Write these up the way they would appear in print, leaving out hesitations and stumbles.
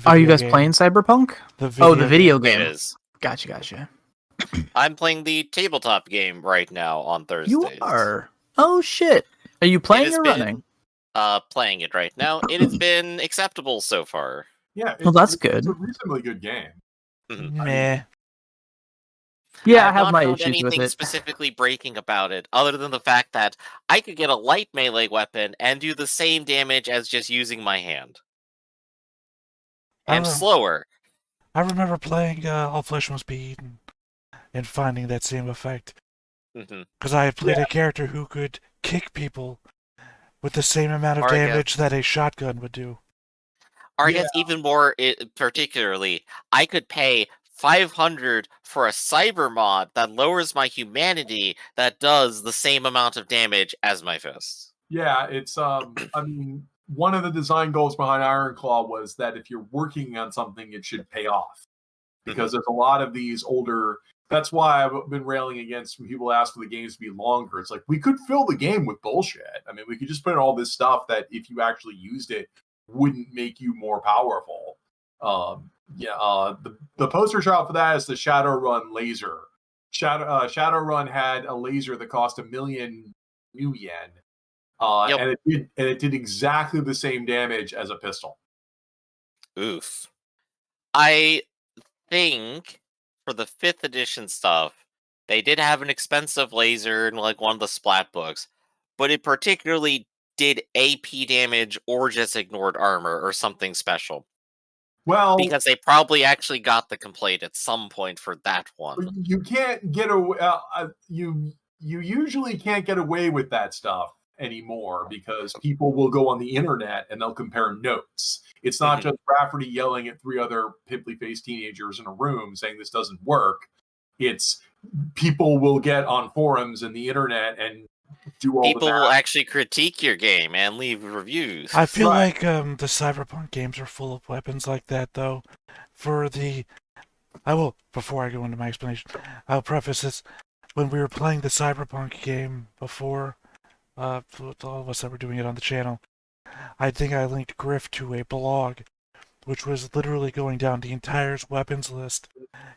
Are you video guys game. playing Cyberpunk? The video The video It game. is. Gotcha. I'm playing the tabletop game right now on Thursdays. You are? Oh, shit. Are you playing or running? Playing it right now. It has been acceptable so far. Yeah, Well, that's good. It's a reasonably good game. Meh. Yeah, I have not my found issues with anything it. specifically breaking about it, other than the fact that I could get a light melee weapon and do the same damage as just using my hand. And slower. I remember playing All Flesh Must Be Eaten and finding that same effect. Because I had played a character who could kick people with the same amount of damage that a shotgun would do. Or I guess even more particularly, I could pay $500 for a cyber mod that lowers my humanity that does the same amount of damage as my fists. Yeah, it's I mean, one of the design goals behind Ironclaw was that if you're working on something, it should pay off. Because there's a lot of these older. That's why I've been railing against when people ask for the games to be longer. It's like, we could fill the game with bullshit. I mean, we could just put in all this stuff that if you actually used it, wouldn't make you more powerful. The poster shot for that is the Shadowrun laser. Shadowrun had a laser that cost 1 million new yen. And it did exactly the same damage as a pistol. Oof. I think for the 5th edition stuff, they did have an expensive laser in like one of the splat books, but it particularly did AP damage or just ignored armor or something special. Well, because they probably actually got the complaint at some point for that one. You can't get away. You usually can't get away with that stuff anymore because people will go on the internet and they'll compare notes. It's not just Rafferty yelling at 3 other pimply-faced teenagers in a room saying this doesn't work. It's people will get on forums and the internet and do all people will actually critique your game and leave reviews. I feel like the Cyberpunk games are full of weapons like that, though. Before I go into my explanation, I'll preface this. When we were playing the Cyberpunk game before, all of us that were doing it on the channel, I think I linked Griff to a blog, which was literally going down the entire weapons list,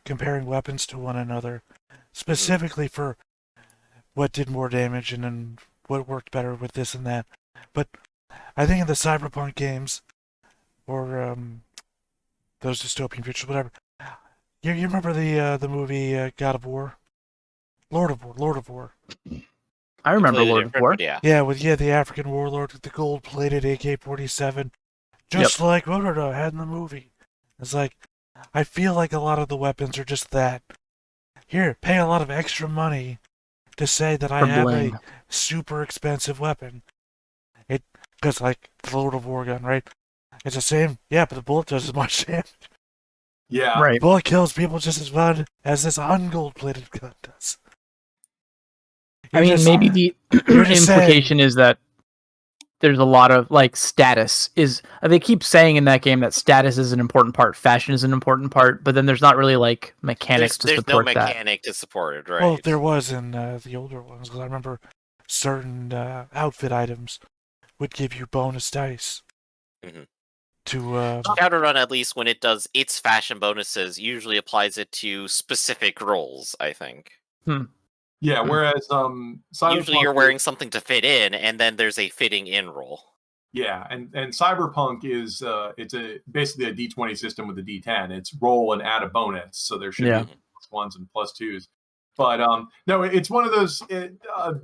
comparing weapons to one another, specifically for what did more damage and then what worked better with this and that. But I think in the Cyberpunk games, or those dystopian futures, whatever, you remember the movie God of War? Lord of War. I remember Lord of War. Yeah, with the African warlord with the gold-plated AK-47, just like Rotordo had in the movie. It's like, I feel like a lot of the weapons are just that. Here, pay a lot of extra money to say that I have a super expensive weapon. Because like the Lord of War gun, right? It's the same, but the bullet does as much damage. Yeah. Right. The bullet kills people just as well as this ungold-plated gun does. Maybe the implication is that there's a lot of status is. They keep saying in that game that status is an important part, fashion is an important part, but then there's not really mechanics to support that. There's no mechanic to support it, right? Well, there was in the older ones, because I remember certain outfit items would give you bonus dice. Shadowrun, at least when it does its fashion bonuses, usually applies it to specific roles, I think. Yeah, whereas usually you're wearing something to fit in, and then there's a fitting in role. Yeah, and Cyberpunk is basically a D20 system with a D10. It's roll and add a bonus, so there should be +1s and +2s. But no, it's one of those.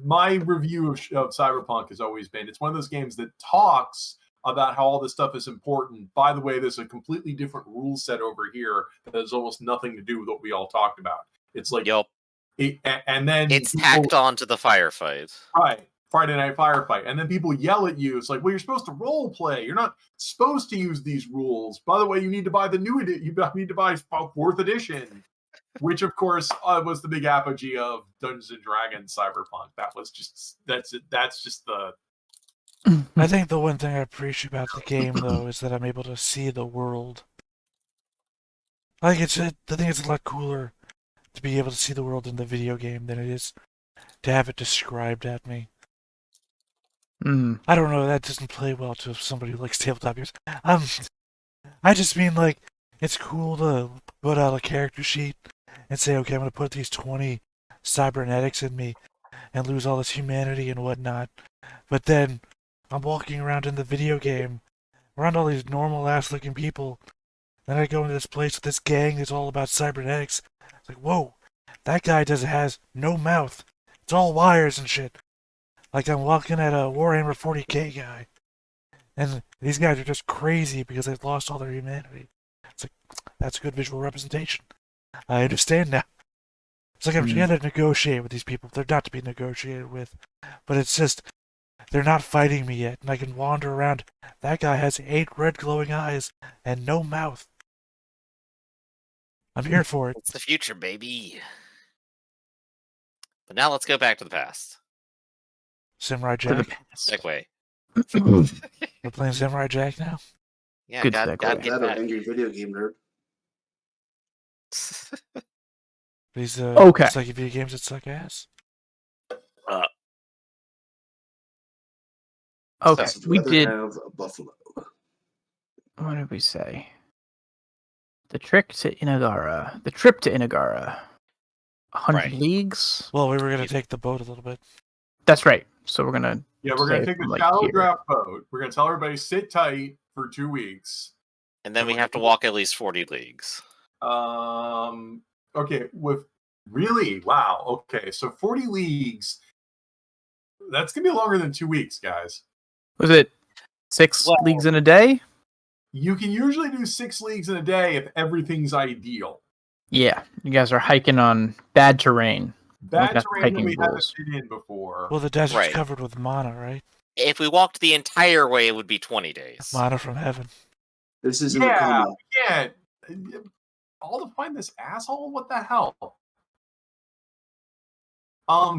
My review of Cyberpunk has always been it's one of those games that talks about how all this stuff is important. By the way, there's a completely different rule set over here that has almost nothing to do with what we all talked about. It's like and then it's tacked on to the firefight. Right. Friday Night Firefight. And then people yell at you. It's like, well, you're supposed to role play. You're not supposed to use these rules. By the way, you need to buy the new edition. You need to buy 4th edition, which of course was the big apogee of Dungeons and Dragons Cyberpunk. That's just the. I think the one thing I appreciate about the game though is that I'm able to see the world. I think it's a lot cooler to be able to see the world in the video game than it is to have it described at me. I don't know, that doesn't play well to somebody who likes tabletop games. I just mean, like, it's cool to put out a character sheet and say, okay, I'm going to put these 20 cybernetics in me and lose all this humanity and whatnot. But then I'm walking around in the video game around all these normal ass looking people. Then I go into this place with this gang that's all about cybernetics. It's like, whoa, that guy has no mouth. It's all wires and shit. Like I'm walking at a Warhammer 40k guy. And these guys are just crazy because they've lost all their humanity. It's like, that's a good visual representation. I understand now. It's like I'm trying to negotiate with these people. They're not to be negotiated with. But it's just, they're not fighting me yet. And I can wander around. That guy has 8 red glowing eyes and no mouth. I'm here for it. It's the future, baby. But now let's go back to the past. Samurai To the Jack. past. Segue. We're playing Samurai Jack now? Yeah, Good God segue. get That or that. angry video game nerd. These Okay. sucky video games that suck ass. Okay, I'd we rather did. have a buffalo. What did we say? The trip to Inagara. 100 Right. leagues. Well, we were going to take the boat a little bit. That's right. So we're gonna. Yeah, we're going say to take from, the like, shallow here. draft boat. We're going to tell everybody sit tight for 2 weeks. And then we have to walk at least 40 leagues. Okay, really? Wow. Okay, so 40 leagues. That's going to be longer than 2 weeks, guys. Was it 6 Well- leagues in a day? You can usually do 6 leagues in a day if everything's ideal. Yeah, you guys are hiking on bad terrain. Bad got terrain that hiking we haven't rules. been in before. Well, the desert's Right. covered with mana, right? If we walked the entire way, it would be 20 days. Mana from heaven. This isn't Yeah. a coma. Yeah. All to find this asshole? What the hell? I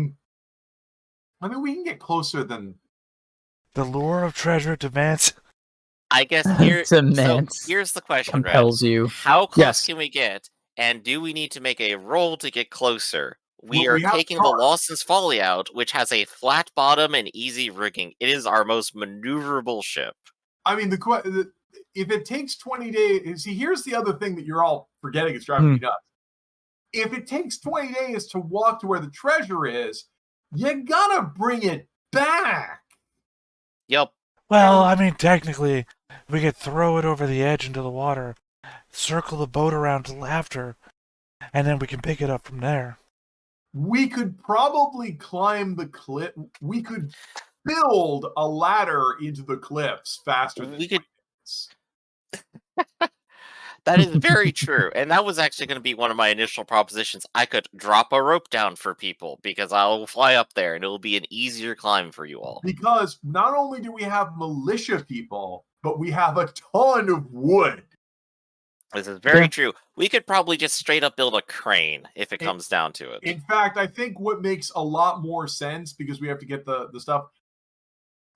mean, we can get closer than. The lure of treasure demands. I guess so Demands. here's the question, Brad. Compels you. How close Yes. can we get? And do we need to make a roll to get closer? We Well, are we have taking the charts. Lawson's Folly out, which has a flat bottom and easy rigging. It is our most maneuverable ship. I mean, if it takes 20 days. See, here's the other thing that you're all forgetting. It's driving me nuts. If it takes 20 days to walk to where the treasure is, you gotta bring it back. Yep. Well, I mean, technically, we could throw it over the edge into the water, circle the boat around till after, and then we can pick it up from there. We could probably climb the cliff. We could build a ladder into the cliffs faster than We could- 20 days. That is very true. And that was actually going to be one of my initial propositions. I could drop a rope down for people because I'll fly up there and it'll be an easier climb for you all. Because not only do we have militia people, but we have a ton of wood. This is very Yeah. true. We could probably just straight up build a crane if it It- comes down to it. In fact, I think what makes a lot more sense, because we have to get the stuff.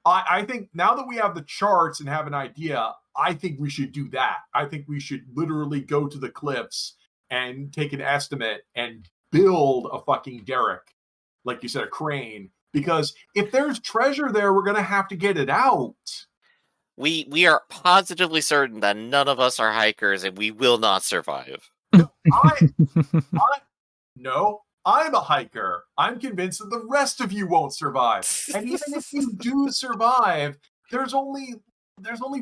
I think now that we have the charts and have an idea, I think we should do that. I think we should literally go to the cliffs and take an estimate and build a fucking derrick, like you said, a crane. Because if there's treasure there, we're gonna have to get it out. We are positively certain that none of us are hikers and we will not survive. No, I'm a hiker. I'm convinced that the rest of you won't survive. And even if you do survive, there's only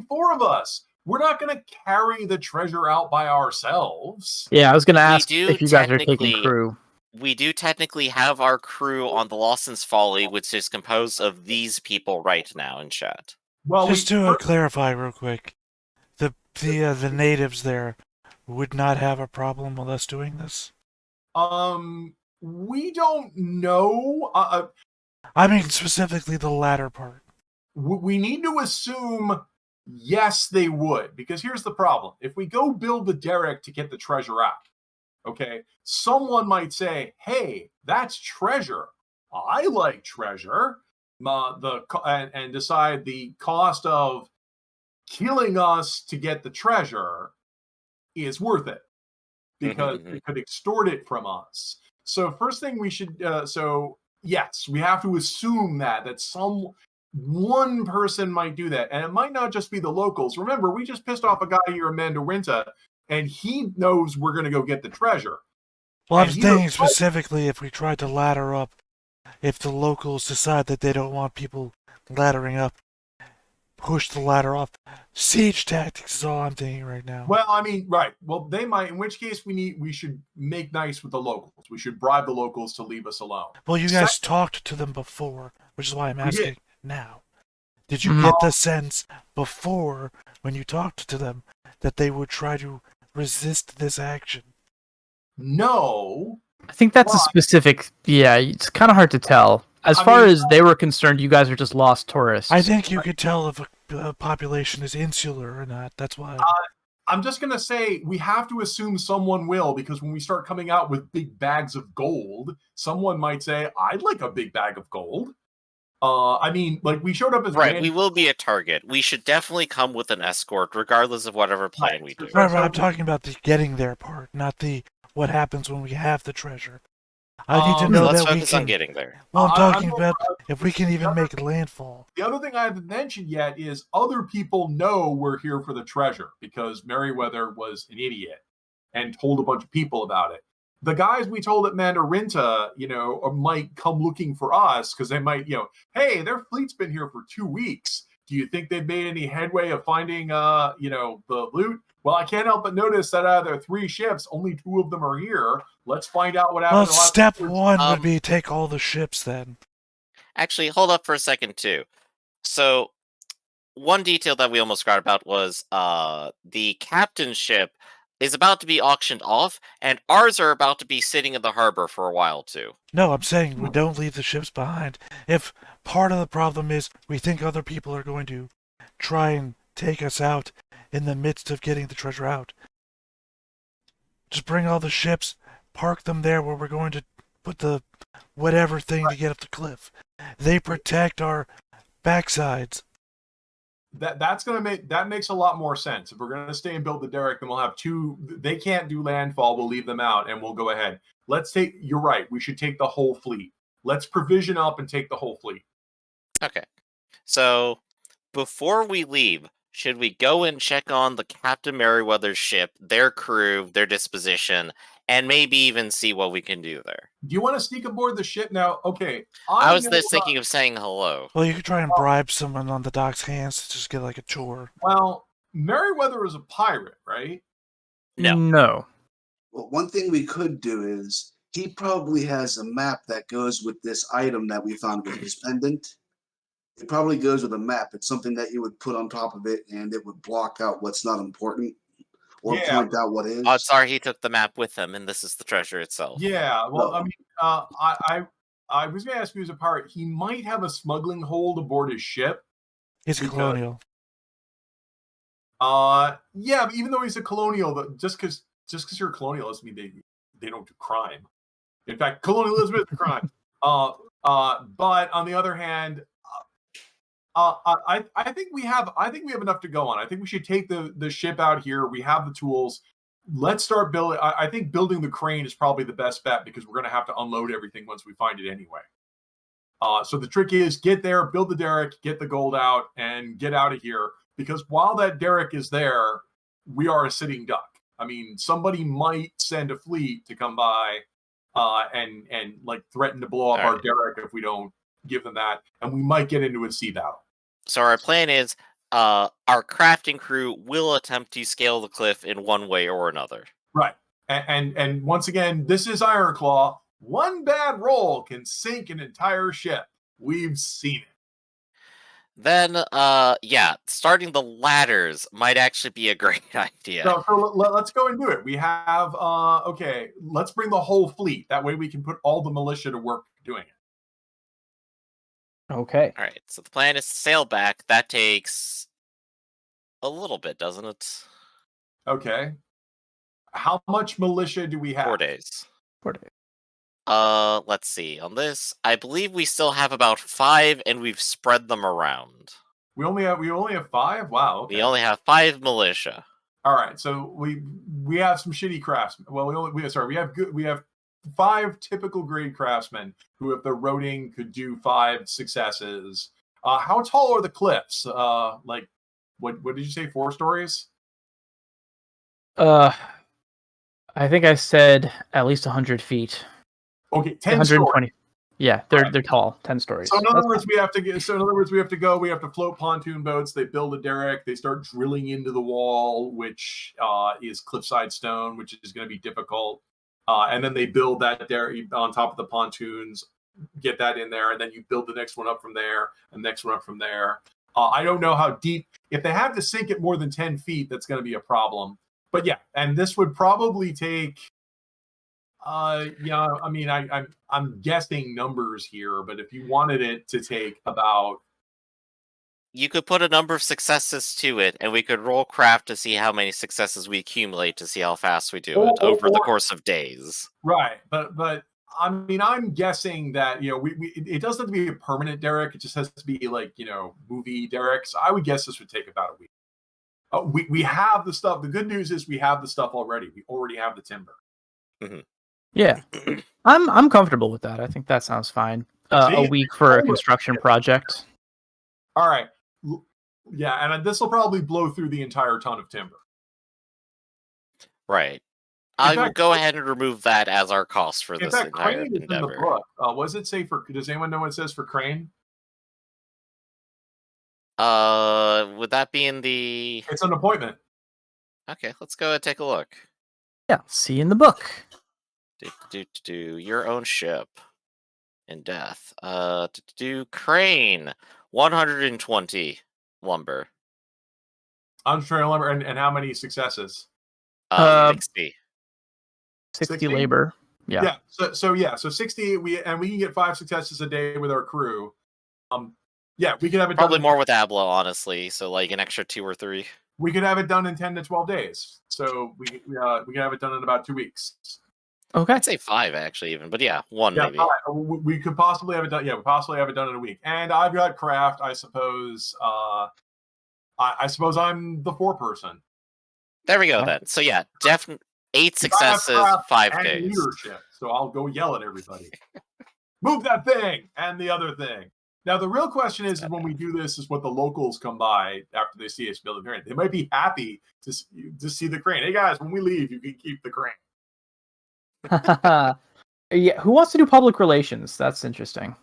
4 of us. We're not going to carry the treasure out by ourselves. Yeah, I was gonna We ask do if you guys are taking technically- crew. We do technically have our crew on the Lawson's Folly, which is composed of these people right now in chat. Well, Just to clarify real quick, the natives there would not have a problem with us doing this. we don't know. I mean specifically the latter part. We need to assume yes, they would, because here's the problem: if we go build the derrick to get the treasure out, okay, someone might say, "Hey, that's treasure. I like treasure." And decide the cost of killing us to get the treasure is worth it because they could extort it from us. So first thing we should, so yes, we have to assume that one person might do that, and it might not just be the locals. Remember, we just pissed off a guy here in Mandarinta, and he knows we're going to go get the treasure. Well, I'm And he thinking knows- specifically if we try to ladder up, if the locals decide that they don't want people laddering up, push the ladder off. Siege tactics is all I'm thinking right now. Well, I mean, right. Well, they might. In which case, we should make nice with the locals. We should bribe the locals to leave us alone. Well, you guys talked to them before, which is why I'm We asking did. now. Did you get the sense before, when you talked to them, that they would try to resist this action? No. I think that's a Why? specific. Yeah, it's kind of hard to tell. As I far mean, as they were concerned, you guys are just lost tourists. I think you could tell if a population is insular or not. That's why. I'm just going to say we have to assume someone will, because when we start coming out with big bags of gold, someone might say, I'd like a big bag of gold. I mean, like, we showed up as Right, we will be a target. We should definitely come with an escort, regardless of whatever plan we do. Right, I'm talking about the getting there part, not the what happens when we have the treasure. I need to know Let's that we focus on can. getting there. Well, I'm I'm talking not- about if we can even make landfall. The other thing I haven't mentioned yet is other people know we're here for the treasure, because Merryweather was an idiot and told a bunch of people about it. The guys we told at Mandarinta, might come looking for us because they might, hey, their fleet's been here for 2 weeks. Do you think they've made any headway of finding, the loot? Well, I can't help but notice that out of their 3 ships, only 2 of them are here. Let's find out what happened. Well, step one would Um, be take all the ships then. Actually, hold up for a second, too. So, one detail that we almost forgot about was the captain's ship is about to be auctioned off, and ours are about to be sitting in the harbor for a while, too. No, I'm saying we don't leave the ships behind. If part of the problem is we think other people are going to try and take us out in the midst of getting the treasure out, just bring all the ships, park them there where we're going to put the whatever thing to get up the cliff. They protect our backsides. That makes a lot more sense. If we're gonna stay and build the derrick, then we'll have 2. They can't do landfall. We'll leave them out, and we'll go ahead. You're right. We should take the whole fleet. Let's provision up and take the whole fleet. Okay. So, before we leave, should we go and check on the Captain Merryweather's ship, their crew, their disposition, and maybe even see what we can do there? Do you want to sneak aboard the ship now? Okay. I was know, just thinking of saying hello. Well, you could try and bribe someone on the dock's hands to just get like a tour. Well, Merryweather is a pirate, right? No. Well, one thing we could do is he probably has a map that goes with this item that we found with his pendant. It probably goes with a map. It's something that you would put on top of it, and it would block out what's not important or Yeah. point out what is. Odds are he took the map with him, and this is the treasure itself. Yeah. Well, No. I mean, I was going to ask you as a pirate. He might have a smuggling hold aboard his ship. He's a Because- colonial. Yeah, but even though he's a colonial, just because you're a colonial doesn't mean they don't do crime. In fact, colonialism is a crime. But on the other hand, I think we have enough to go on. I think we should take the ship out here. We have the tools. Let's start building. I think building the crane is probably the best bet, because we're going to have to unload everything once we find it anyway. So the trick is get there, build the derrick, get the gold out, and get out of here. Because while that derrick is there, we are a sitting duck. I mean, somebody might send a fleet to come by and like threaten to blow up All our right. derrick if we don't give them that, and we might get into a sea battle. So our plan is our crafting crew will attempt to scale the cliff in one way or another. Right. And once again, this is Ironclaw. One bad roll can sink an entire ship. We've seen it. Then, starting the ladders might actually be a great idea. So let's go and do it. We have, let's bring the whole fleet. That way we can put all the militia to work doing it. Okay. All right, so the plan is to sail back. That takes a little bit, doesn't it? Okay. How much militia do we have? 4 days. 4 days. Let's see. On this, I believe we still have about 5, and we've spread them around. We only have 5? Wow. Okay. We only have 5 militia. All right. So we have some shitty craftsmen. Well, we have 5 typical grade craftsmen who, if they're roading, could do 5 successes. How tall are the cliffs? Like, what did you say? 4 stories? I think I said at least 100 feet. Okay, 10 120. stories. Yeah, they're tall, 10 stories. So in other words, we have to float pontoon boats. They build a derrick. They start drilling into the wall, which is cliffside stone, which is going to be difficult. And then they build that derrick on top of the pontoons, get that in there, and then you build the next one up from there, and the next one up from there. I don't know how deep. If they have to sink it more than 10 feet, that's going to be a problem. But yeah, and this would probably take. Yeah, I mean, I'm guessing numbers here, but if you wanted it to take about, You could put a number of successes to it, and we could roll craft to see how many successes we accumulate to see how fast we do it over the course of days. right, but I mean, I'm guessing that it doesn't have to be a permanent derrick. It just has to be like movie derricks. I would guess this would take about a week. We have the stuff. The good news is we have the stuff already. We already have the timber. Mm-hmm. Yeah, I'm comfortable with that. I think that sounds fine. A week for a construction project. All right. Yeah, and this will probably blow through the entire ton of timber. Right. I will go ahead and remove that as our cost for this entire endeavor. In the book. What does it say for? Does anyone know what it says for crane? Would that be in the? It's an appointment. Okay, let's go and take a look. Yeah, see in the book. Do your own ship in death. Do crane 120 lumber. 120 lumber, and how many successes? 60. 60 labor. Yeah. Yeah. So 60. We can get 5 successes a day with our crew. Yeah, we could have it probably done more with Ablo, honestly. So like an extra 2 or 3. We could have it done in 10 to 12 days. So we can have it done in about 2 weeks. Okay. I'd say 5 actually, even, but yeah, 1 maybe. 5. We could possibly have it done. Yeah, we possibly have it done in a week. And I've got craft. I suppose. I suppose I'm the 4 person. There we go then. So yeah, definitely 8 successes, 5 days. Leadership. So I'll go yell at everybody. Move that thing and the other thing. Now the real question is when we do this is what the locals come by after they see us build a crane. They might be happy to see the crane. Hey guys, when we leave, you can keep the crane. Yeah, who wants to do public relations? That's interesting.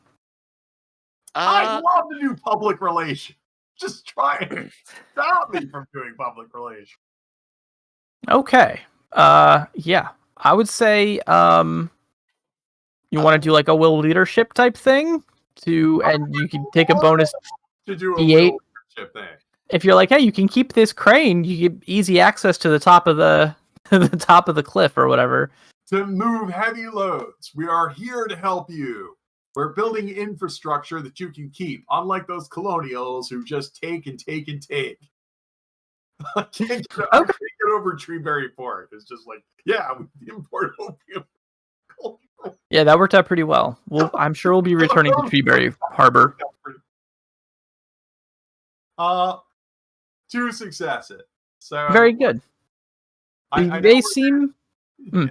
I love to do public relations. Just try and stop me from doing public relations. Okay. Yeah. I would say you want to do like a will leadership type thing and you can take a bonus to do a D8 will leadership thing. If you're like, hey, you can keep this crane, you get easy access to the top of the top of the cliff or whatever. To move heavy loads. We are here to help you. We're building infrastructure that you can keep, unlike those colonials who just take and take and take. I can't get over Treeberry Port. It's just like, yeah, we import opium. Yeah, that worked out pretty well. I'm sure we'll be returning to Treeberry Harbor. 2 successes. So very good. They seem. Yeah.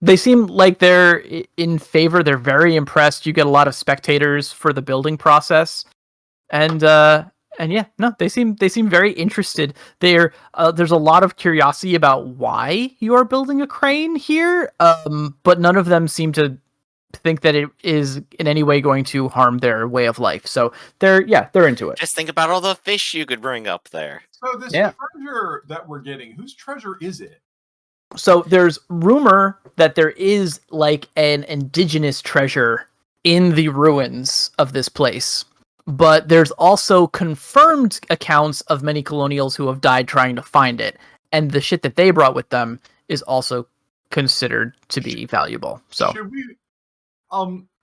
They seem like they're in favor. They're very impressed. You get a lot of spectators for the building process, and yeah, no, they seem very interested. There's a lot of curiosity about why you are building a crane here, but none of them seem to think that it is in any way going to harm their way of life. So they're into it. Just think about all the fish you could bring up there. So this treasure that we're getting, whose treasure is it? So there's rumor that there is like an indigenous treasure in the ruins of this place. But there's also confirmed accounts of many colonials who have died trying to find it. And the shit that they brought with them is also considered to be valuable. So should we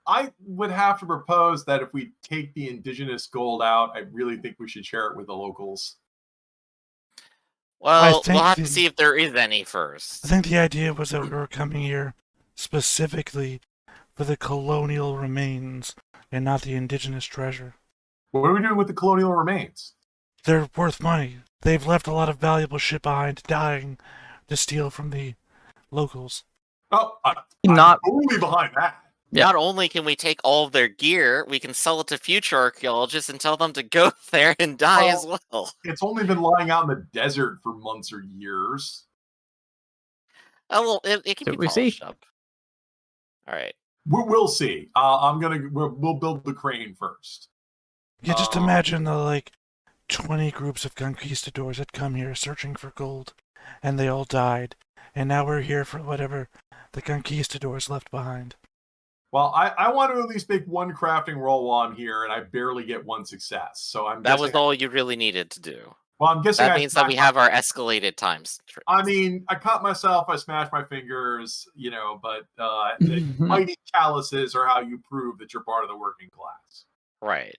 I would have to propose that if we take the indigenous gold out, I really think we should share it with the locals. Well, we'll have to see if there is any first. I think the idea was that we were coming here specifically for the colonial remains and not the indigenous treasure. What are we doing with the colonial remains? They're worth money. They've left a lot of valuable shit behind, dying to steal from the locals. Oh, I'm not totally behind that. Yeah. Not only can we take all of their gear, we can sell it to future archaeologists and tell them to go there and die as well. It's only been lying out in the desert for months or years. Oh, well, it can So be we see. polished up. All right. We'll see. We'll build the crane first. Yeah, just imagine the 20 groups of conquistadors that come here searching for gold, and they all died, and now we're here for whatever the conquistadors left behind. Well, I want to at least make one crafting roll while I'm here, and I barely get one success. So That was all you really needed to do. Well, I'm guessing that means that we have our escalated times. I mean, I cut myself, I smashed my fingers, but the mighty calluses are how you prove that you're part of the working class. Right.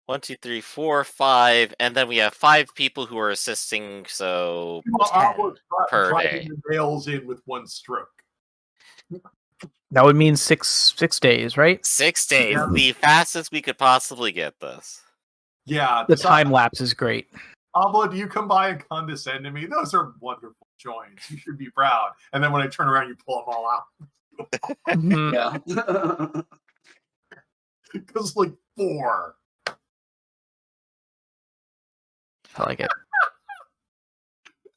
1, 2, 3, 4, 5, and then we have 5 people who are assisting, so 10 per day. The nails in with one stroke. That would mean 6 days, right? 6 days, Yeah. the fastest we could possibly get this. Yeah. The time lapse is great. Abla, do you come by and condescend to me? Those are wonderful joints. You should be proud. And then when I turn around, you pull them all out. Mhm. Yeah. Because 4. I like it.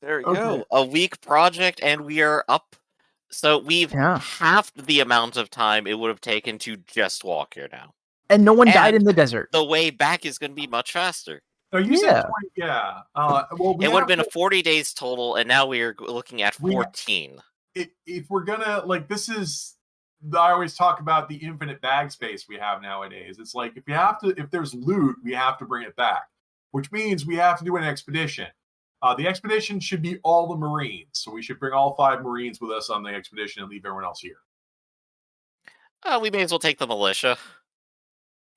There we Okay. go. A week project, and we are up. So we've half the amount of time it would have taken to just walk here now. And no one died And in the desert. The way back is going to be much faster. No, you said 20. Yeah. Well, it would have been 40 days total, and now we are looking at 14. If we're gonna this is, I always talk about the infinite bag space we have nowadays. It's like if there's loot, we have to bring it back, which means we have to do an expedition. The expedition should be all the Marines, so we should bring all 5 Marines with us on the expedition and leave everyone else here. We may as well take the militia.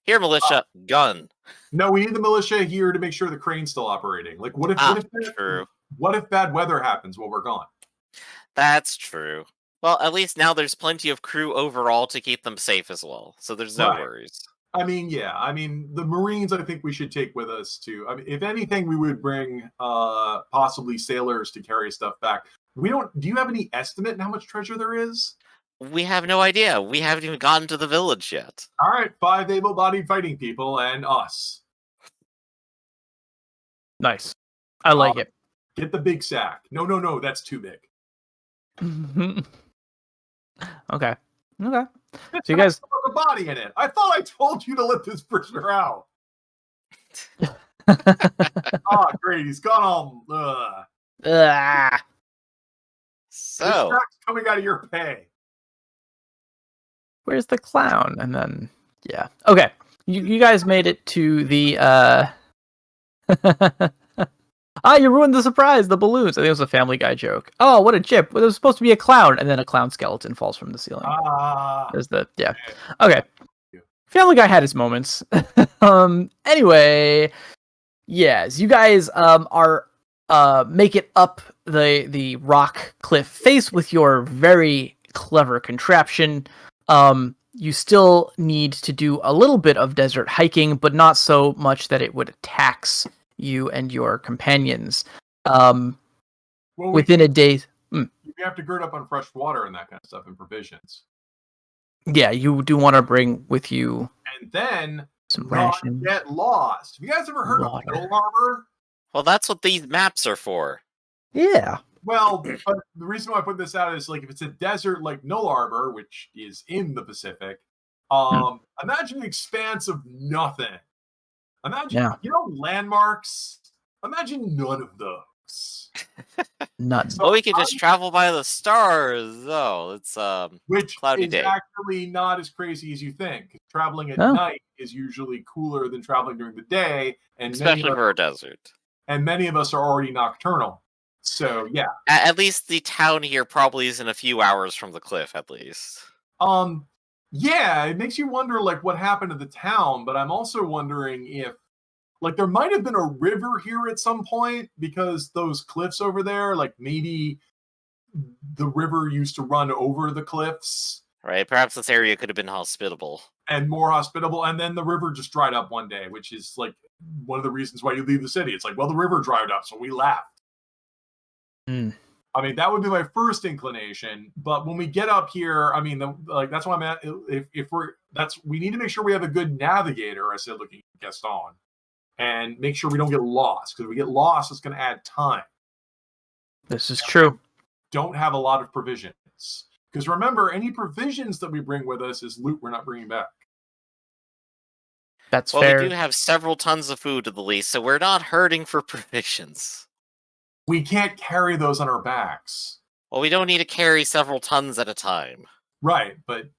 Here, militia, gun. No, we need the militia here to make sure the crane's still operating. What if bad weather happens while we're gone? That's true. Well, at least now there's plenty of crew overall to keep them safe as well, so there's no worries. I mean, yeah. I mean, the Marines, I think we should take with us too. I mean, if anything, we would bring possibly sailors to carry stuff back. Do you have any estimate on how much treasure there is? We have no idea. We haven't even gotten to the village yet. All right, 5 able-bodied fighting people and us. Nice. I like it. Get the big sack. No, that's too big. Okay. So you guys a body in it. I thought I told you to let this prisoner out. Great. He's gone all. So this sack's coming out of your pay. Where's the clown? And then okay. You guys made it to the you ruined the surprise, the balloons. I think it was a Family Guy joke. Oh, what a chip. Well, there was supposed to be a clown, and then a clown skeleton falls from the ceiling. There's okay. Family Guy had his moments. Anyway, yes, you guys are make it up the rock cliff face with your very clever contraption. You still need to do a little bit of desert hiking, but not so much that it would tax you and your companions. Within a day, you have to gird up on fresh water and that kind of stuff and provisions. Yeah, you do want to bring with you, and then some rations. Get lost. Have you guys ever heard of Middle Harbor? Well, that's what these maps are for. Yeah. Well, but the reason why I put this out is if it's a desert like Null Arbor, which is in the Pacific, imagine an expanse of nothing. Imagine, landmarks. Imagine none of those. None. So we could just travel by the stars. Oh, it's which cloudy is day. Actually not as crazy as you think. Traveling at night is usually cooler than traveling during the day, and especially for a desert. And many of us are already nocturnal. So yeah. At least the town here probably isn't a few hours from the cliff, at least. Yeah, it makes you wonder what happened to the town, but I'm also wondering if there might have been a river here at some point, because those cliffs over there, maybe the river used to run over the cliffs. Right, perhaps this area could have been hospitable. And more hospitable, and then the river just dried up one day, which is one of the reasons why you leave the city. It's the river dried up, so we left. I mean, that would be my first inclination. But when we get up here, I mean, that's why I'm at. We need to make sure we have a good navigator. I said, looking at Gaston, and make sure we don't get lost, because if we get lost, it's going to add time. This is true. Don't have a lot of provisions, because remember, any provisions that we bring with us is loot we're not bringing back. That's Well, fair. we do have several tons of food at the least, so we're not hurting for provisions. We can't carry those on our backs. Well, we don't need to carry several tons at a time. Right, but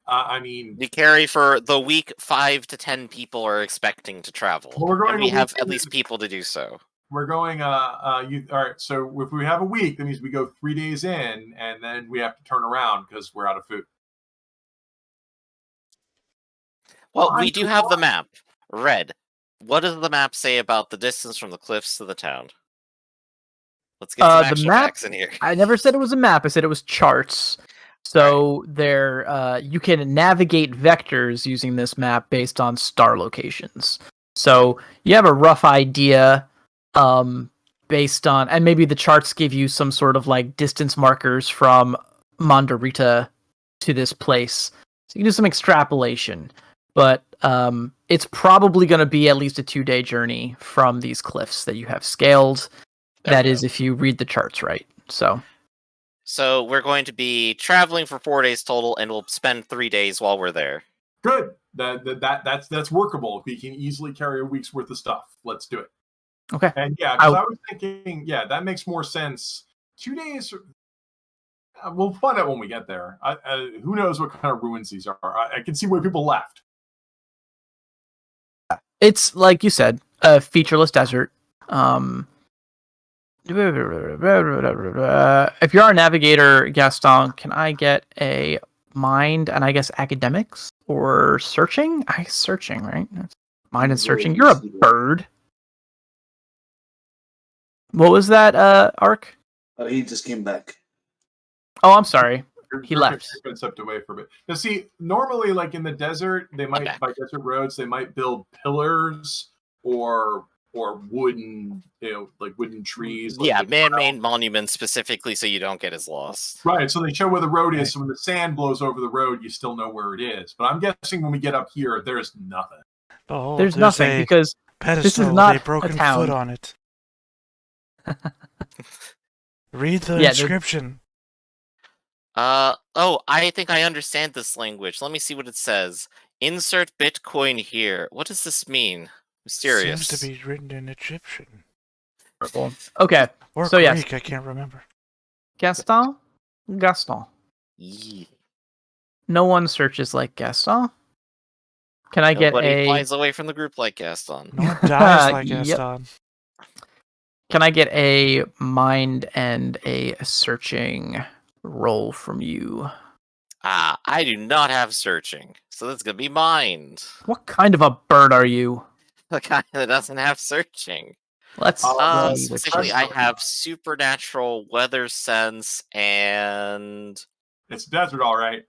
I mean, We carry for the week 5 to 10 people are expecting to travel. Well, we're going and we a have week- at least people to do so. we're going. All right. So if we have a week, that means we go 3 days in, and then we have to turn around because we're out of food. Well, we do have the map. Red. What does the map say about the distance from the cliffs to the town? Let's get some The actual map- facts in here. I never said it was a map. I said it was charts. So you can navigate vectors using this map based on star locations. So you have a rough idea based on, and maybe the charts give you some sort of like distance markers from Mandarita to this place. So you can do some extrapolation. But it's probably going to be at least a 2-day journey from these cliffs that you have scaled. That is, if you read the charts right. So we're going to be traveling for 4 days total, and we'll spend 3 days while we're there. Good. That's workable. We can easily carry a week's worth of stuff. Let's do it. Okay. And yeah, because I was thinking, that makes more sense. 2 days. We'll find out when we get there. Who knows what kind of ruins these are? I can see where people left. It's like you said, a featureless desert. If you're our navigator, Gaston, can I get a mind and I guess academics or searching? Searching, right? Mind and searching. You're a bird. What was that, Ark? He just came back. Oh, I'm sorry. He left. Stepped away from it. Now, see, normally, like in the desert, they might by desert roads, they might build pillars or wooden, like wooden trees. Like man-made monuments specifically so you don't get as lost. Right, so they show where the road is. So when the sand blows over the road, you still know where it is. But I'm guessing when we get up here, there's nothing. Oh, there's nothing because pedestal this is not with a broken a town. foot on it. Read the inscription. I think I understand this language. Let me see what it says. Insert Bitcoin here. What does this mean? Mysterious. Seems to be written in Egyptian. Okay. Or so Greek, yes. I can't remember. Gaston? Yeah. No one searches like Gaston. Can I get Nobody flies away from the group like Gaston. No one dies like Yep. Gaston. Can I get a mind and a searching roll from you? I do not have searching, so that's gonna be mind. What kind of a bird are you? The kind that doesn't have searching. Let's see. Specifically, I have supernatural, weather sense, and it's desert, all right.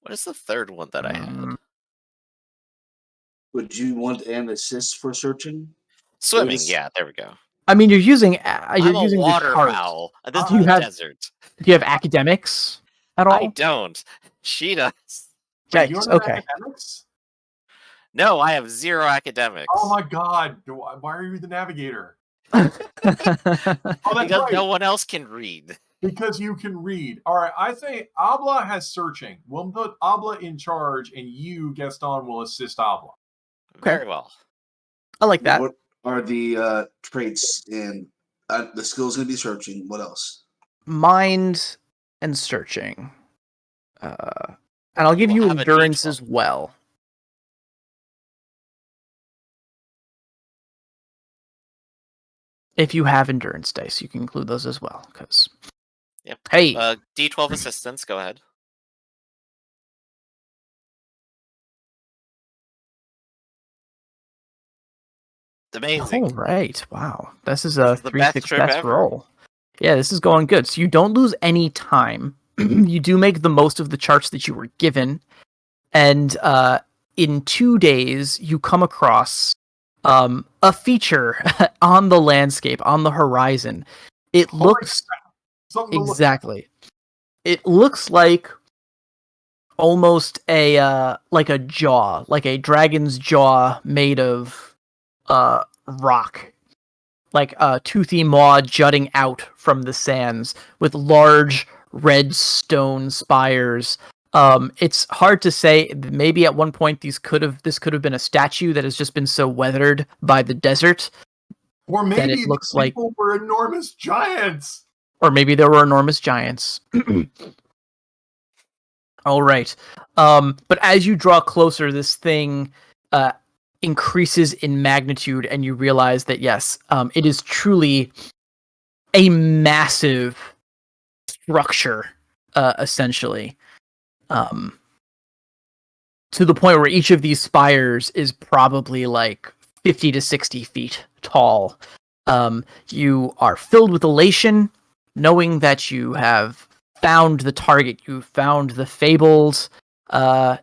What is the third one that I had? Would you want an assist for searching? Swimming. Yeah, there we go. I mean, you're using. I'm using a the charts. waterfowl. This is you the have- desert. Do you have academics at all? I don't. She does. Wait, you Yikes, don't have okay. academics? No, I have 0 academics. Oh my god! Why are you the navigator? Oh, that's Because right. no one else can read. Because you can read. All right, I say Abla has searching. We'll put Abla in charge, and you, Gaston, will assist Abla. Very well. I like that. What are the traits in the skill's going to be searching? What else? Mind and searching. And I'll give We'll you have a endurance D12. as well. If you have endurance dice, you can include those as well. Because, Yep. hey, D12 assistance. Go ahead. Amazing. all right, wow, this is This a is the best trip success ever. roll. Yeah, this is going good. So you don't lose any time. You do make the most of the charts that you were given, and in 2 days you come across a feature on the landscape on the horizon. It Holy looks Something to look at. Exactly. It looks like almost a like a jaw, like a dragon's jaw made of rock, like a toothy maw jutting out from the sands with large red stone spires. It's hard to say. Maybe at one point this could have been a statue that has just been so weathered by the desert. Or that maybe it looks these people were enormous giants. Or maybe there were enormous giants. All right. But as you draw closer, this thing increases in magnitude, and you realize that yes, it is truly a massive structure, essentially. To the point where each of these spires is probably like 50 to 60 feet tall. You are filled with elation, knowing that you have found the target. You found the fabled, what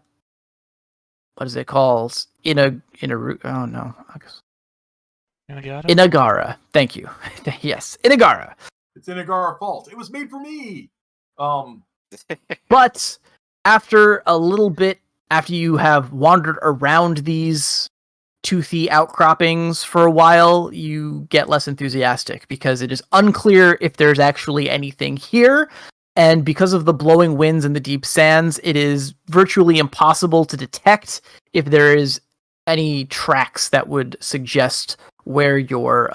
is it called? Oh no, Inagara. Thank you. Yes, Inagara. It's Inagara Fault. It was made for me. But after a little bit, after you have wandered around these toothy outcroppings for a while, you get less enthusiastic because it is unclear if there's actually anything here. And because of the blowing winds and the deep sands, it is virtually impossible to detect if there is any tracks that would suggest where your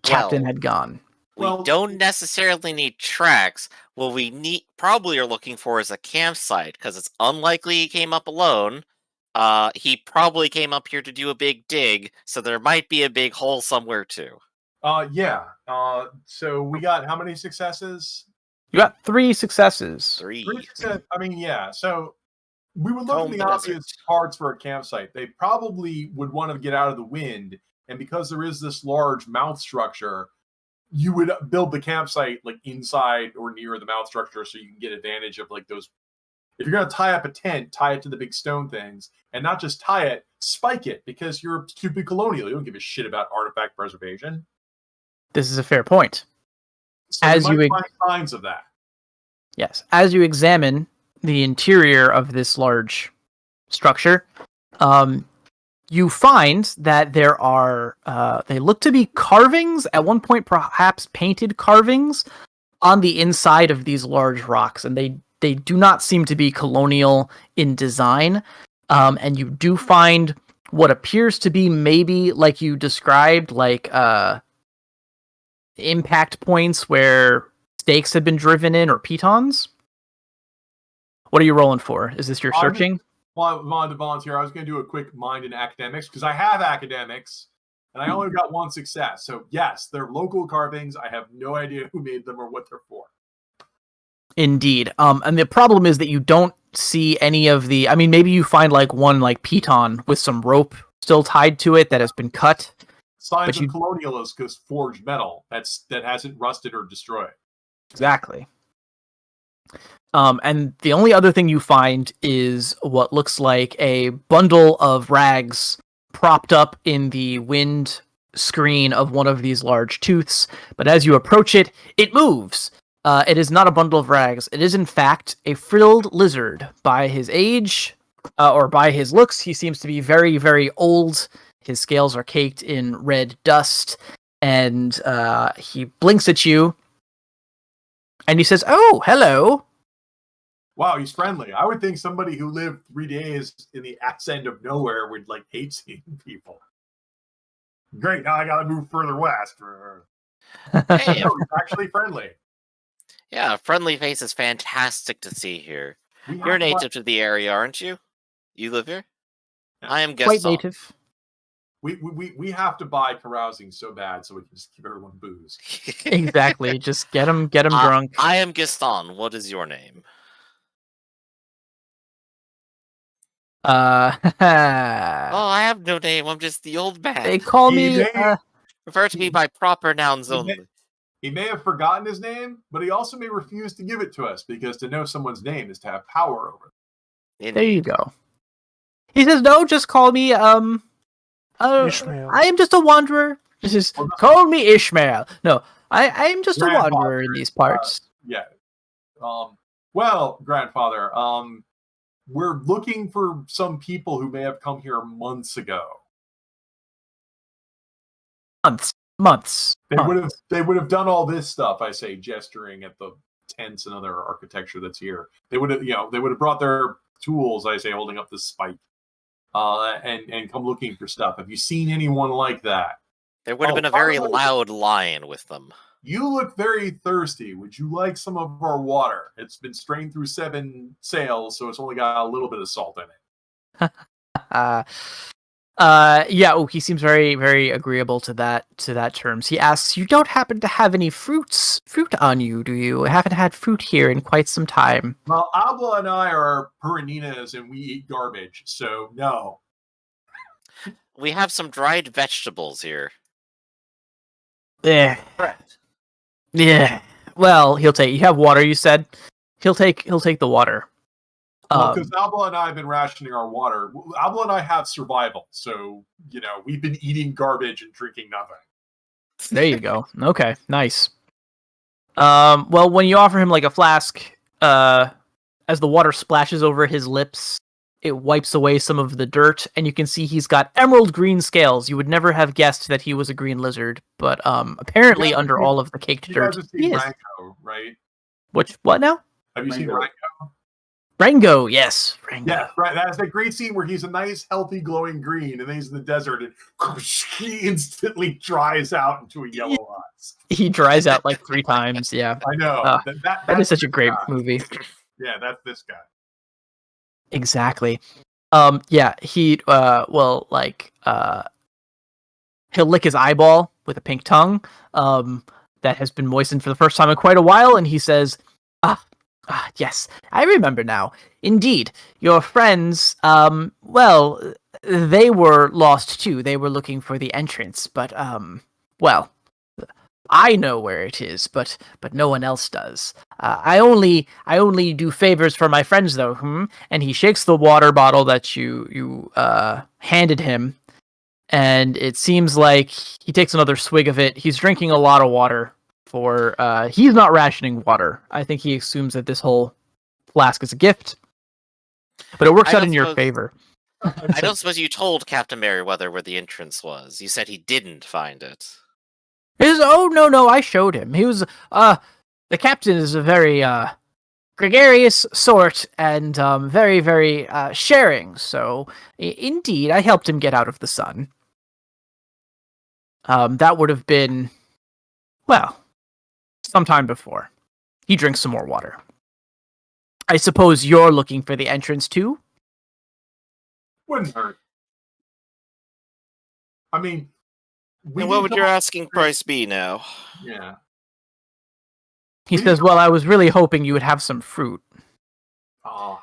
captain had gone. We don't necessarily need tracks. What we probably are looking for is a campsite, because it's unlikely he came up alone. He probably came up here to do a big dig, so there might be a big hole somewhere too. Yeah. So we got how many successes? You got 3 successes. 3. 3 success. I mean, yeah. So we would look at the obvious parts for a campsite. They probably would want to get out of the wind, and because there is this large mouth structure, you would build the campsite like inside or near the mouth structure so you can get advantage of like those. If you're going to tie up a tent, tie it to the big stone things, and not just tie it, spike it, because you're a stupid colonial. You don't give a shit about artifact preservation. This is a fair point. So you might find signs of that. Yes. As you examine the interior of this large structure, you find that there are, they look to be carvings, at one point perhaps painted carvings, on the inside of these large rocks, and they do not seem to be colonial in design. And you do find what appears to be maybe, like you described, like impact points where stakes have been driven in, or pitons. What are you rolling for? Is this your searching? Well, I wanted to volunteer. I was going to do a quick mind in academics, because I have academics, and I only got 1 success. So yes, they're local carvings. I have no idea who made them or what they're for. Indeed. And the problem is that you don't see any of the... I mean, maybe you find like one like piton with some rope still tied to it that has been cut. Signs of colonialism, because forged metal that hasn't rusted or destroyed. Exactly. And the only other thing you find is what looks like a bundle of rags propped up in the wind screen of one of these large tooths. But as you approach it, it moves. It is not a bundle of rags. It is, in fact, a frilled lizard. By his age, or by his looks, he seems to be very, very old. His scales are caked in red dust. And he blinks at you. And he says, "Oh, hello." Wow, he's friendly. I would think somebody who lived 3 days in the ass end of nowhere would like hate seeing people. Great, now I gotta move further west. Hey, no, he's actually friendly. Yeah, a friendly face is fantastic to see here. You're native to the area, aren't you? You live here? Yeah. I am quite native. We have to buy carousing so bad so we can just keep everyone booze. Exactly. Just get them drunk. I am Gaston. What is your name? Oh, I have no name. I'm just the old man. They call me. Refer to me by proper nouns only. He may have forgotten his name, but he also may refuse to give it to us, because to know someone's name is to have power over them. There you go. He says, "No, just call me Ishmael. I am just a wanderer. This is call me Ishmael. No, I am just a Grandfather, wanderer in these parts. Yeah. Well, grandfather, we're looking for some people who may have come here months ago. Months. They would have done all this stuff, I say, gesturing at the tents and other architecture that's here. They would have brought their tools, I say, holding up this spike, and come looking for stuff. Have you seen anyone like that? There would have been a very loud lion with them. You look very thirsty. Would you like some of our water? It's been strained through 7 sails, so it's only got a little bit of salt in it. Yeah, he seems very, very agreeable to that terms. He asks, you don't happen to have any fruit on you, do you? I haven't had fruit here in quite some time. Well, Abla and I are Puraninas and we eat garbage, so no. We have some dried vegetables here. Yeah. Yeah. Well, he'll take. You have water, you said. He'll take the water. Because Abla and I have been rationing our water. Abla and I have survival, so we've been eating garbage and drinking nothing. There you go. Okay, nice. Well, when you offer him like a flask, as the water splashes over his lips, it wipes away some of the dirt, and you can see he's got emerald green scales. You would never have guessed that he was a green lizard, but apparently under all of the caked dirt, he is. Rango, right? What now? Have you seen Rango? Rango, yes. Rango. Yeah, right. That's a great scene where he's a nice, healthy, glowing green, and then he's in the desert, and he instantly dries out into a yellow ice. He dries out like 3 times, yeah. I know. That is such a great movie. Yeah, that's this guy. Exactly. Yeah, he'll lick his eyeball with a pink tongue, that has been moistened for the first time in quite a while, and he says, yes, I remember now. Indeed, your friends, they were lost too. They were looking for the entrance, but, I know where it is, but no one else does. I only do favors for my friends, though. And he shakes the water bottle that you handed him, and it seems like he takes another swig of it. He's drinking a lot of water. He's not rationing water. I think he assumes that this whole flask is a gift, but it works out in your favor. I don't suppose you told Captain Merriweather where the entrance was. You said he didn't find it. No, I showed him. He was, the captain is a very, gregarious sort and, very, very, sharing. So, indeed, I helped him get out of the sun. That would have been, sometime before. He drinks some more water. I suppose you're looking for the entrance too? Wouldn't hurt. I mean, and what would your asking price be now? Yeah. He says, I was really hoping you would have some fruit. Oh.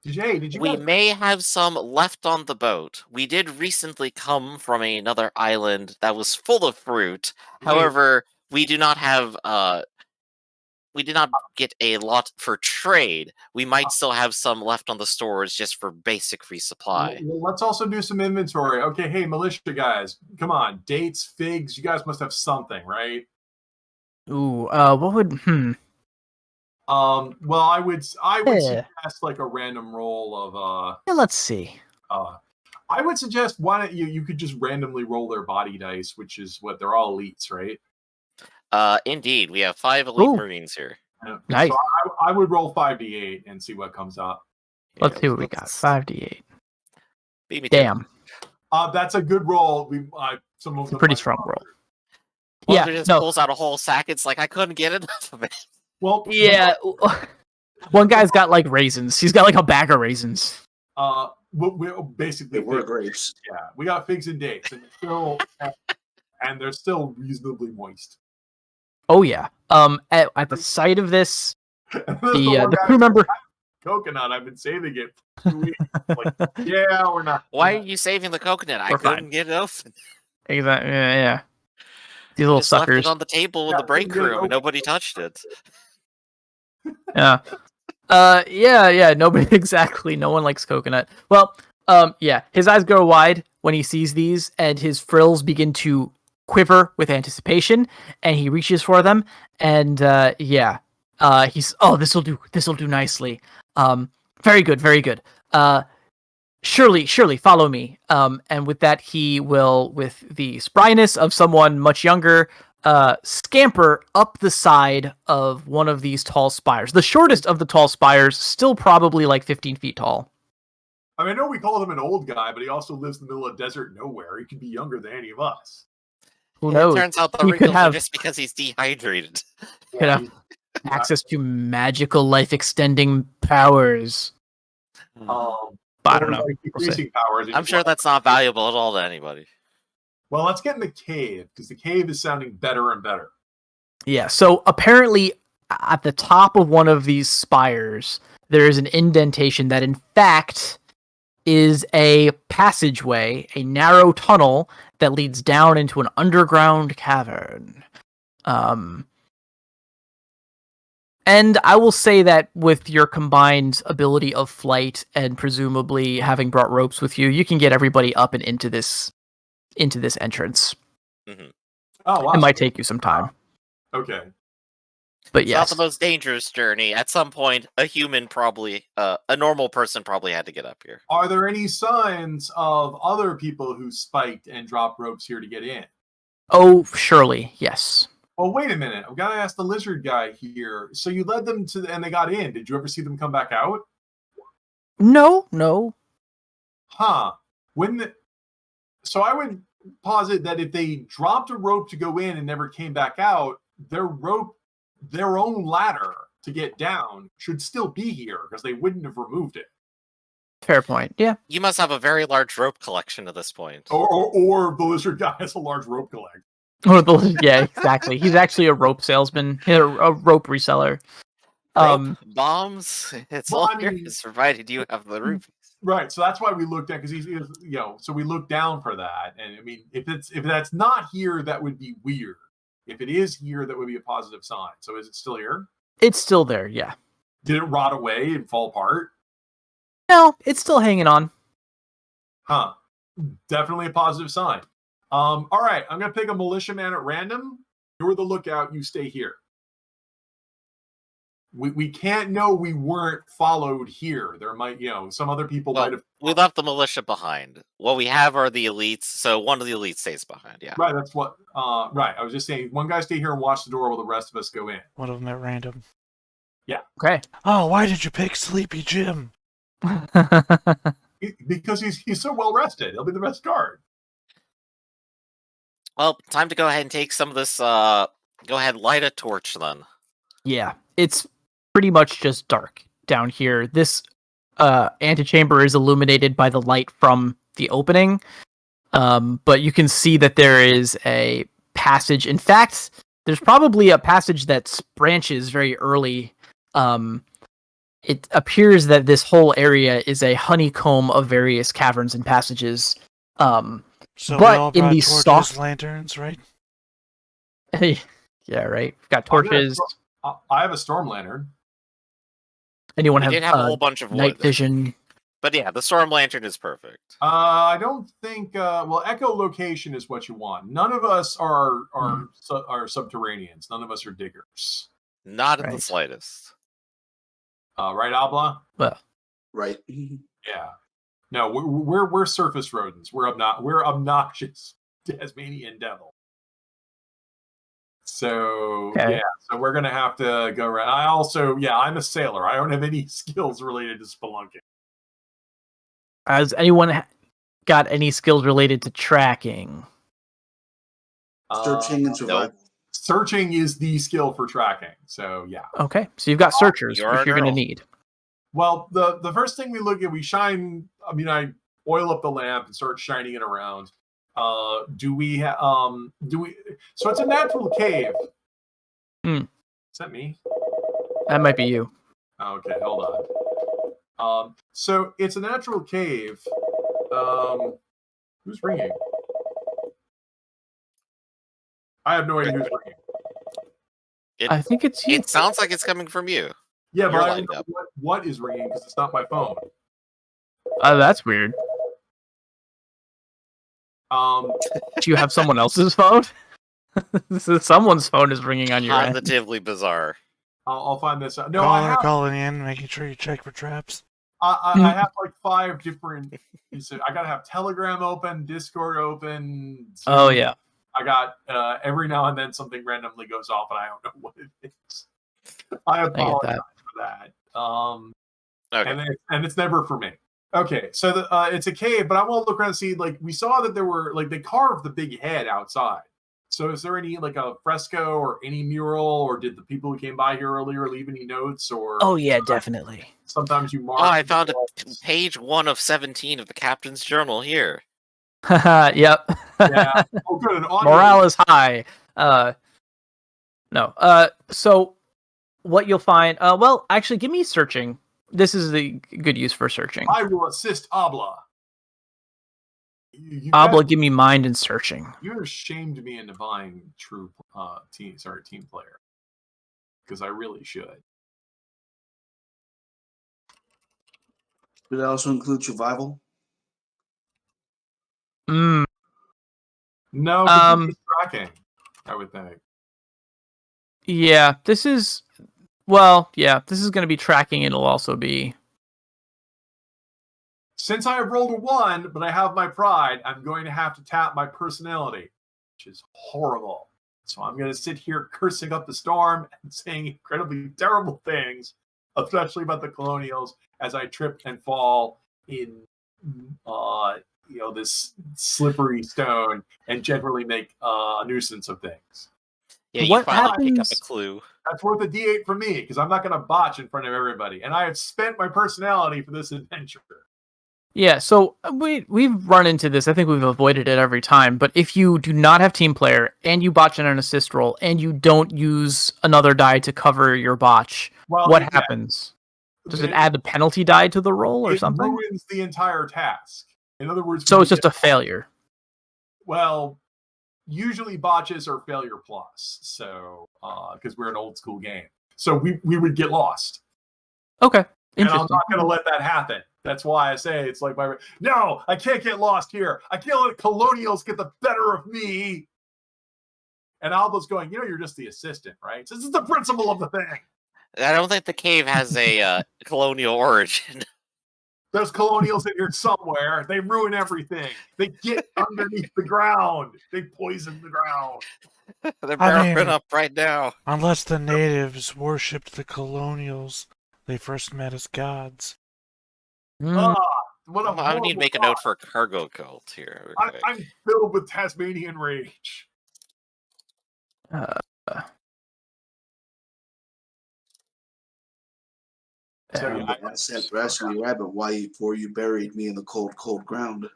We may have some left on the boat. We did recently come from another island that was full of fruit. However, we do not have we did not get a lot for trade. We might still have some left on the stores just for basic resupply. Well, let's also do some inventory. Okay, hey, militia guys, come on. Dates, figs, you guys must have something, right? Ooh, what would, Well, I would suggest like a random roll of let's see. I would suggest why don't you could just randomly roll their body dice, which is what they're all elites, right? Indeed, we have 5 elite Marines here. Yeah. Nice. So I would roll 5d8 and see what comes up. Let's see what we got. 5d8. Damn. That's a good roll. It's a pretty strong roll. Walter just pulls out a whole sack. It's like I couldn't get enough of it. Well, yeah. One guy's got like raisins. He's got like a bag of raisins. We basically we're grapes. Yeah, we got figs and dates, and they're still reasonably moist. Oh yeah. At the sight of this, the crew member coconut. I've been saving it for 2 weeks. Like, yeah, we're not. Why are you saving the coconut? I couldn't get it open. Exactly. Yeah. These little just suckers left it on the table in the break room, and nobody touched it. Yeah. Yeah. Nobody exactly. No one likes coconut. Well, yeah. His eyes grow wide when he sees these, and his frills begin to quiver with anticipation, and he reaches for them, and he's this will do nicely. Very good, very good. Surely, follow me. And with that, he will, with the spryness of someone much younger, scamper up the side of one of these tall spires. The shortest of the tall spires, still probably like 15 feet tall. I mean, I know we call him an old guy, but he also lives in the middle of desert nowhere. He could be younger than any of us. Who knows? It turns out the He could wrinkles are have- just because he's dehydrated. Could have access to magical life-extending powers. But I don't know. Like decreasing powers. I'm sure that's not valuable at all to anybody. Well, let's get in the cave, because the cave is sounding better and better. Yeah, so apparently at the top of one of these spires, there is an indentation that in fact is a passageway, a narrow tunnel that leads down into an underground cavern. And I will say that with your combined ability of flight and presumably having brought ropes with you, you can get everybody up and into this entrance. Mm-hmm. Oh, wow. It might take you some time. Okay. But It's yes. not the most dangerous journey. At some point, a normal person probably had to get up here. Are there any signs of other people who spiked and dropped ropes here to get in? Oh, surely, yes. Well, wait a minute. I've got to ask the lizard guy here. So you led them and they got in. Did you ever see them come back out? No. Huh. So I would posit that if they dropped a rope to go in and never came back out, their own ladder to get down should still be here because they wouldn't have removed it. Fair point. Yeah. You must have a very large rope collection at this point. Or the lizard guy has a large rope collection. Yeah, exactly. He's actually a rope salesman, a rope reseller. Bombs. It's Well, all I mean- yours, provided you have the rupees. Right, so that's why we looked at, because so we looked down for that, and I mean, if that's not here, that would be weird. If it is here, that would be a positive sign. So is it still here? It's still there, yeah. Did it rot away and fall apart? No, it's still hanging on. Huh. Definitely a positive sign. All right, I'm gonna pick a militiaman at random. You're the lookout. You stay here. We can't know we weren't followed here. There might, some other people might have. We left the militia behind. What we have are the elites, so one of the elites stays behind, yeah. Right, that's what. Right, I was just saying, one guy stay here and watch the door while the rest of us go in. One of them at random. Yeah. Okay. Oh, why did you pick Sleepy Jim? Because he's so well rested. He'll be the best guard. Well, time to go ahead and take some of this, go ahead, light a torch then. Yeah, it's pretty much just dark down here. This antechamber is illuminated by the light from the opening, but you can see that there is a passage. In fact, there's probably a passage that branches very early. It appears that this whole area is a honeycomb of various caverns and passages. So But we all in brought these torches, soft- lanterns, right? Yeah, right. We've got torches. I have a storm lantern. Anyone We did have a whole have bunch of night wood. vision? But yeah, the storm lantern is perfect. I don't think. Well, echolocation is what you want. None of us are subterraneans. None of us are diggers. Not in the Right. slightest. Right, Abla? Well, Right. Yeah. No, we're surface rodents. We're obnoxious Tasmanian devil. So Okay. yeah, so we're gonna have to go around. I'm a sailor. I don't have any skills related to spelunking. has anyone got any skills related to tracking? Searching and survival. Searching is the skill for tracking. So yeah. Okay, so you've got searchers, you're which a you're going to girl. need. Well, the first thing we look at, I oil up the lamp and start shining it around. So it's a natural cave. Hmm. Is that me? That might be you. Oh, okay, hold on. So it's a natural cave. Who's ringing? I have no idea who's ringing. I think it's you. It sounds like it's coming from you. Yeah, You're but I don't lined know up. what is ringing because it's not my phone. That's weird. Do you have someone else's phone? Someone's phone is ringing on your end. Positively bizarre. I'll find this out. No, I have calling in, making sure you check for traps. I have like 5 different. I gotta have Telegram open, Discord open. Zoom. Oh yeah. I got every now and then something randomly goes off and I don't know what it is. I apologize for that. Okay. And it's never for me. Okay, so it's a cave, but I want to look around and see. Like we saw that there were they carved the big head outside. So is there any a fresco or any mural, or did the people who came by here earlier leave any notes? Or oh yeah, definitely. Sometimes you mark. Oh, I found page 1 of 17 of the captain's journal here. Yep. Yeah. Oh, good. Morale is high. No. So what you'll find? Well, actually, give me searching. This is the good use for searching. I will assist Abla. Abla, give me mind and searching. You're shamed me into buying true team player because I really should. Did that also include survival? No, it's tracking, I would think. Yeah, this is going to be tracking. It'll also be. Since I have rolled a 1, but I have my pride, I'm going to have to tap my personality, which is horrible. So I'm going to sit here cursing up the storm and saying incredibly terrible things, especially about the colonials, as I trip and fall in, this slippery stone and generally make a nuisance of things. Yeah, you finally pick up a clue. That's worth a D8 for me because I'm not going to botch in front of everybody, and I have spent my personality for this adventure. Yeah, so we've run into this. I think we've avoided it every time. But if you do not have team player and you botch in an assist roll and you don't use another die to cover your botch, what happens? Does it add the penalty die to the roll or something? It ruins the entire task. In other words, so it's just a failure. Well, usually botches are failure plus. So because we're an old school game, so we would get lost. Okay, and I'm not going to let that happen. That's why I say it's like no, I can't get lost here. I can't let colonials get the better of me. And Aldo's going, you're just the assistant, right? So this is the principle of the thing. I don't think the cave has a colonial origin. There's colonials in here somewhere. They ruin everything. They get underneath the ground. They poison the ground. They're burning up right now. Unless the natives worshipped the colonials they first met as gods. I need to make a note for a cargo cult here. Okay. I'm filled with Tasmanian rage. I said rescue rabbit before you buried me in the cold, cold ground.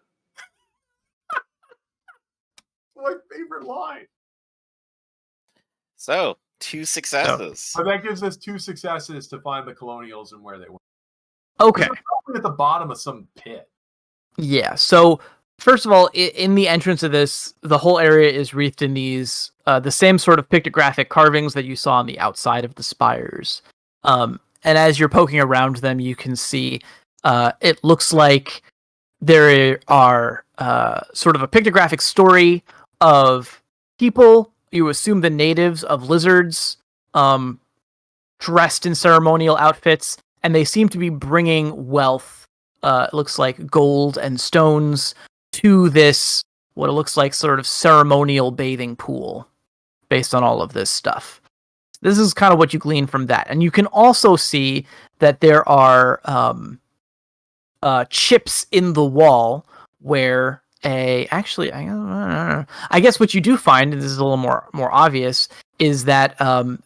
My favorite line. So 2 successes. But that gives us 2 successes to find the colonials and where they went. Okay. They're probably at the bottom of some pit. Yeah. So first of all, in the entrance of this, the whole area is wreathed in these the same sort of pictographic carvings that you saw on the outside of the spires. And as you're poking around them, you can see it looks like there are sort of a pictographic story of people. You assume the natives of lizards, dressed in ceremonial outfits. And they seem to be bringing wealth, it looks like gold and stones, to this, what it looks like sort of ceremonial bathing pool, based on all of this stuff. This is kind of what you glean from that. And you can also see that there are chips in the wall where I guess what you do find, and this is a little more obvious, is that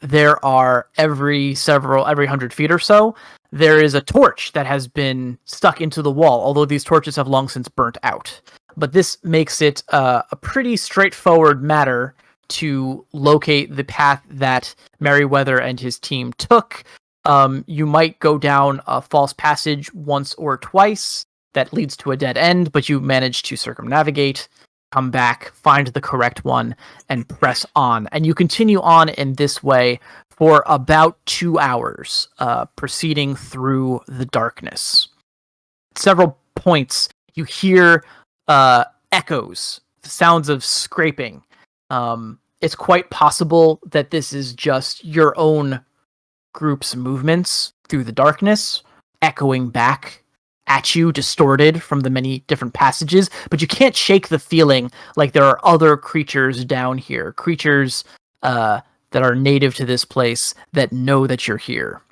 there are every 100 feet or so, there is a torch that has been stuck into the wall, although these torches have long since burnt out. But this makes it a pretty straightforward matter to locate the path that Merryweather and his team took. You might go down a false passage once or twice that leads to a dead end, but you manage to circumnavigate, come back, find the correct one, and press on. And you continue on in this way for about 2 hours, proceeding through the darkness. At several points, you hear echoes sounds of scraping. It's quite possible that this is just your own group's movements through the darkness, echoing back at you, distorted from the many different passages, but you can't shake the feeling like there are other creatures down here, creatures that are native to this place that know that you're here.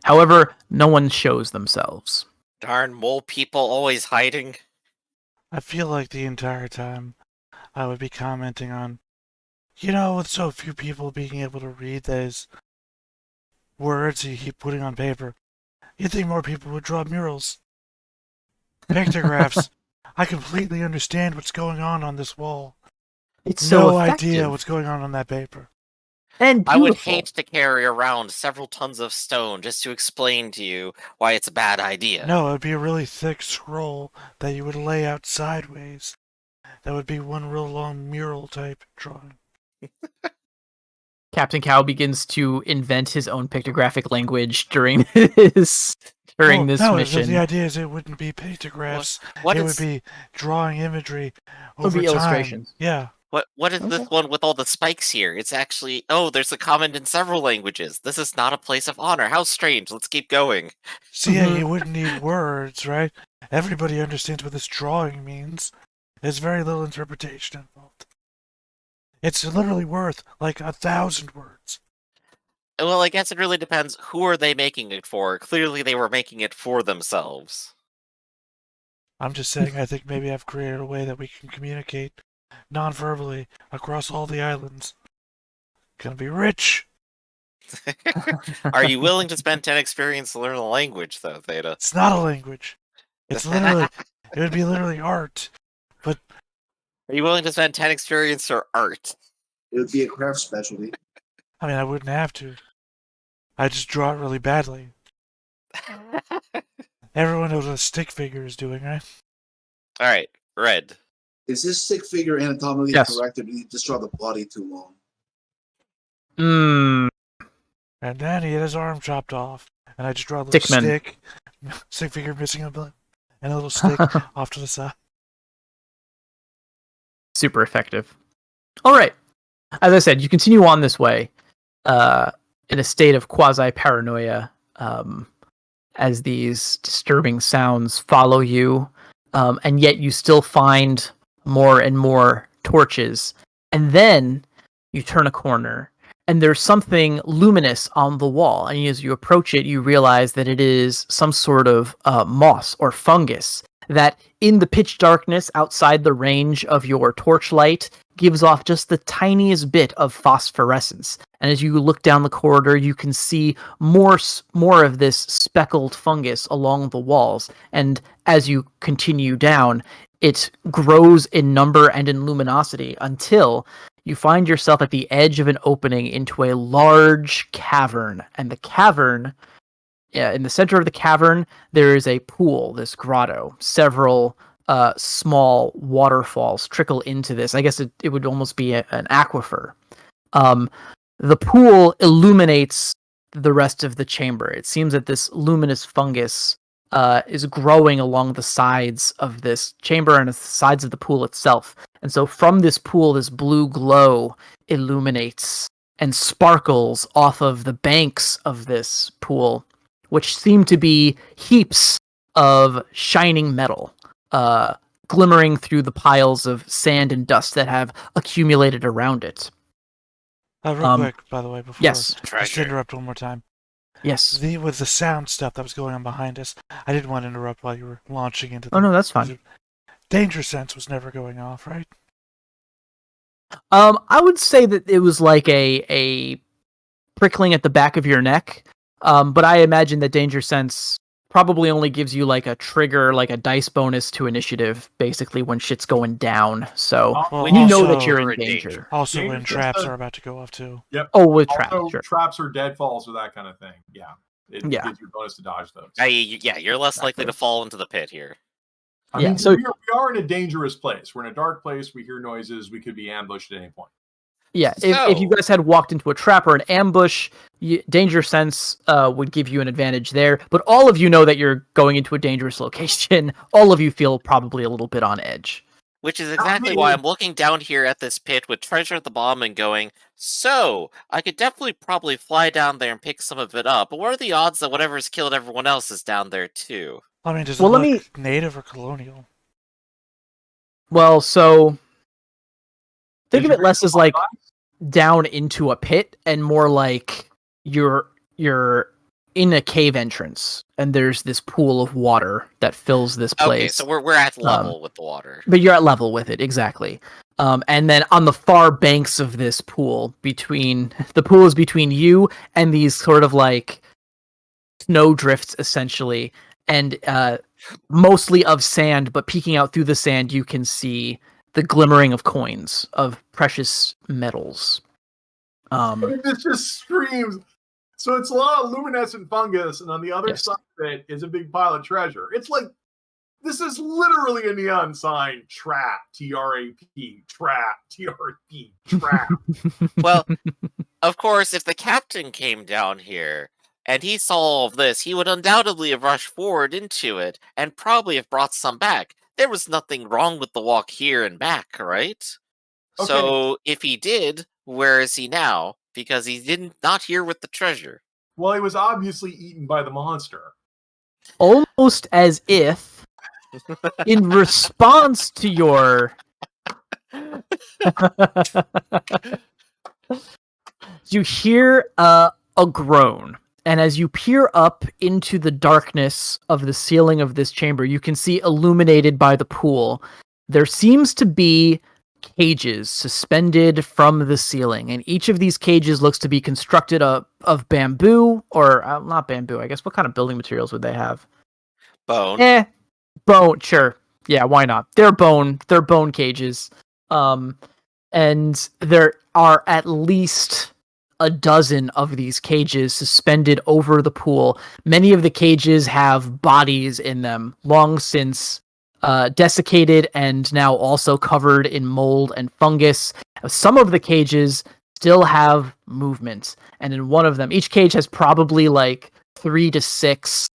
However, no one shows themselves. Darn mole people always hiding. I feel like the entire time I would be commenting on, with so few people being able to read those words you keep putting on paper, you'd think more people would draw murals, pictographs. I completely understand what's going on this wall. It's so no effective. idea what's going on that paper. And beautiful. I would hate to carry around several tons of stone just to explain to you why it's a bad idea. No, it would be a really thick scroll that you would lay out sideways. That would be one real long mural type drawing. Captain Cow begins to invent his own pictographic language during this mission. The idea is it wouldn't be pictographs. It would be drawing imagery over It would be time. illustrations. Yeah. What is this one with all the spikes here? It's actually there's a comment in several languages. This is not a place of honor. How strange. Let's keep going. See, yeah, you wouldn't need words, right? Everybody understands what this drawing means. There's very little interpretation involved. It's literally worth like 1,000 words. Well, I guess it really depends. Who are they making it for? Clearly, they were making it for themselves. I'm just saying, I think maybe I've created a way that we can communicate non-verbally across all the islands. Gonna be rich. Are you willing to spend 10 experience to learn the language, though, Theta? It's not a language. It's literally, it would be literally art. But are you willing to spend 10 experience for art? It would be a craft specialty. I mean, I wouldn't have to. I just draw it really badly. Everyone knows what a stick figure is doing, right? All right, Red. Is this stick figure anatomically correct, or do you just draw the body too long? And then he had his arm chopped off, and I just draw a little stick figure missing a bit, and a little stick off to the side. Super effective. All right. As I said, you continue on this way in a state of quasi-paranoia as these disturbing sounds follow you, and yet you still find more and more torches. And then you turn a corner, and there's something luminous on the wall. And as you approach it, you realize that it is some sort of moss or fungus that in the pitch darkness outside the range of your torchlight gives off just the tiniest bit of phosphorescence. And as you look down the corridor, you can see more of this speckled fungus along the walls. And as you continue down, it grows in number and in luminosity until you find yourself at the edge of an opening into a large cavern. And the cavern, in the center of the cavern, there is a pool, this grotto. Several small waterfalls trickle into this. I guess it would almost be an aquifer. The pool illuminates the rest of the chamber. It seems that this luminous fungus is growing along the sides of this chamber and the sides of the pool itself. And so from this pool, this blue glow illuminates and sparkles off of the banks of this pool, which seem to be heaps of shining metal, glimmering through the piles of sand and dust that have accumulated around it. Real quick, by the way, before just to interrupt one more time. Yes. With the sound stuff that was going on behind us, I didn't want to interrupt while you were launching into the... Oh, no, that's fine. Danger sense was never going off, right? I would say that it was like a prickling at the back of your neck, but I imagine that danger sense probably only gives you like a trigger, like a dice bonus to initiative, basically when shit's going down. So you know that you're in danger. Also, when traps are about to go off too. Yep. Oh, with traps, sure. Traps or deadfalls or that kind of thing. Yeah, it gives you a bonus to dodge those. You're less likely to fall into the pit here. I mean, so we are in a dangerous place. We're in a dark place. We hear noises. We could be ambushed at any point. Yeah, if you guys had walked into a trap or an ambush, danger sense would give you an advantage there. But all of you know that you're going into a dangerous location. All of you feel probably a little bit on edge. Which is exactly why I'm looking down here at this pit with treasure at the bottom and going, so, I could definitely probably fly down there and pick some of it up, but what are the odds that whatever's killed everyone else is down there too? I mean, does it look native or colonial? Well, so think of it less as like down into a pit and more like you're in a cave entrance and there's this pool of water that fills this place. Okay, so we're at level with the water. But you're at level with it, exactly. And then on the far banks of this pool, the pool is between you and these sort of like snow drifts, essentially, and mostly of sand, but peeking out through the sand, you can see the glimmering of coins of precious metals. This just screams. So it's a lot of luminescent fungus, and on the other side of it is a big pile of treasure. It's like, this is literally a neon sign, trap, T-R-A-P, trap, T-R-A-P, trap. Well, of course, if the captain came down here and he saw all of this, he would undoubtedly have rushed forward into it and probably have brought some back. There was nothing wrong with the walk here and back, right? Okay. So if he did, where is he now? Because he not here with the treasure. Well, he was obviously eaten by the monster. Almost as if, in response to your... you hear a groan. And as you peer up into the darkness of the ceiling of this chamber, you can see illuminated by the pool, there seems to be cages suspended from the ceiling, and each of these cages looks to be constructed of bamboo, or not bamboo, I guess. What kind of building materials would they have? Bone. Bone, sure. Yeah, why not? They're bone cages. And there are at least a dozen of these cages suspended over the pool. Many of the cages have bodies in them, long since desiccated and now also covered in mold and fungus. Some of the cages still have movement, and in one of them, each cage has probably like 3 to 6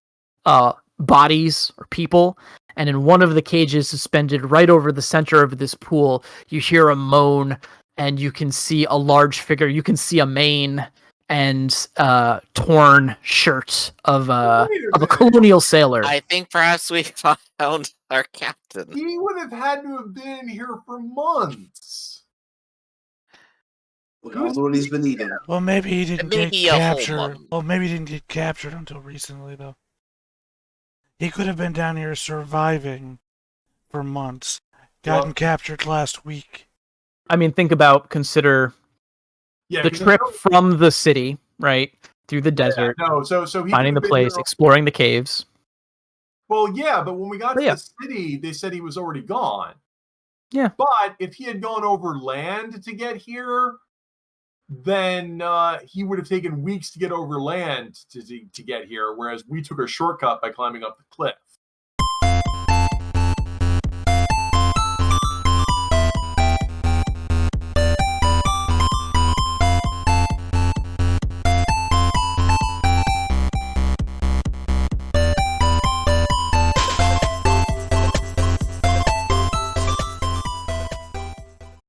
bodies or people, and in one of the cages suspended right over the center of this pool, you hear a moan, and you can see a large figure. You can see a mane and torn shirt of a colonial sailor. I think perhaps we found our captain. He would have had to have been here for months. Look all what he's been eating. Well, maybe he didn't get captured. Well, maybe he didn't get captured until recently, though. He could have been down here surviving for months. Gotten captured last week. I mean, consider the trip from the city, right, through the desert. So he finding the place, exploring the caves. Well, yeah, but when we got to the city, they said he was already gone. Yeah. But if he had gone over land to get here, then he would have taken weeks to get over land to get here, whereas we took a shortcut by climbing up the cliff.